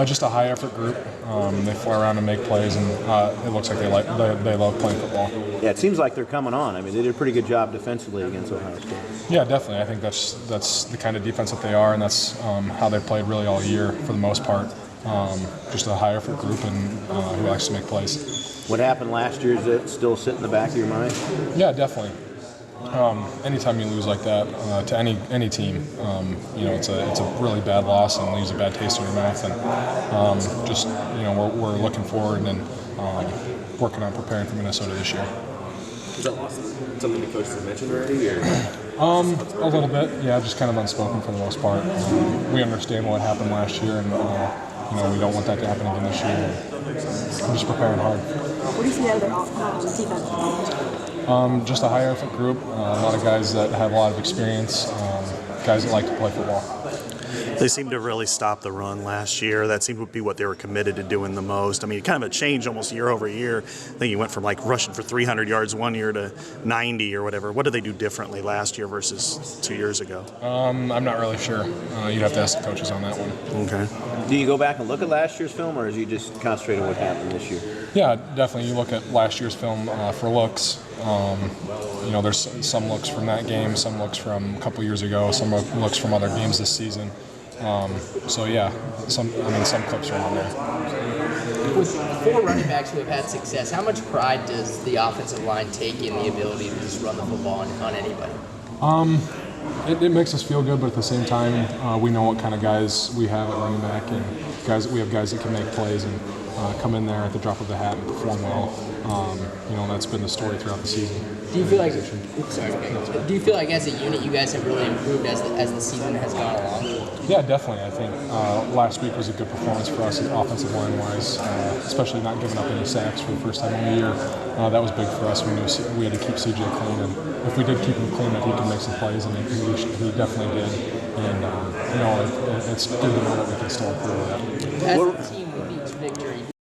Just a high effort group. They fly around and make plays, and it looks like they love playing football. Yeah, it seems like they're coming on. I mean, they did a pretty good job defensively against Ohio State. Yeah, definitely. I think that's the kind of defense that they are, and that's how they played really all year for the most part. Just a high effort group and who likes to make plays. What happened last year, is it still sit in the back of your mind? Yeah, definitely. Anytime you lose like that to any team, it's a really bad loss and leaves a bad taste in your mouth. And we're looking forward and working on preparing for Minnesota this year. Is that loss something the coaches have mentioned already? Or? A little bit, yeah, just kind of unspoken for the most part. We understand what happened last year, and we don't want that to happen again this year. We're just preparing hard. What do you see out of the defense? Just a high effort group, a lot of guys that have a lot of experience, guys that like to play football. They seemed to really stop the run last year. That seemed to be what they were committed to doing the most. I mean, kind of a change almost year over year. I think you went from like rushing for 300 yards one year to 90 or whatever. What did they do differently last year versus 2 years ago? I'm not really sure. You'd have to ask the coaches on that one. Okay. Do you go back and look at last year's film, or is you just concentrate on what happened this year? Yeah, definitely. You look at last year's film for looks. There's some looks from that game, some looks from a couple years ago, some looks from other games this season. Some clips are on there. With 4 running backs who have had success, how much pride does the offensive line take in the ability to just run the football on anybody? It makes us feel good, but at the same time, we know what kind of guys we have at running back, and we have guys that can make plays and come in there at the drop of the hat and perform well. That's been the story throughout the season. Do you feel like as a unit you guys have really improved as the season has gone along? Yeah, definitely. I think last week was a good performance for us offensive line-wise, especially not giving up any sacks for the first time in the year. That was big for us. We knew we had to keep CJ clean, and if we did keep him clean, that he could make some plays, and he definitely did. And it's good to know that we can still improve that. As a team,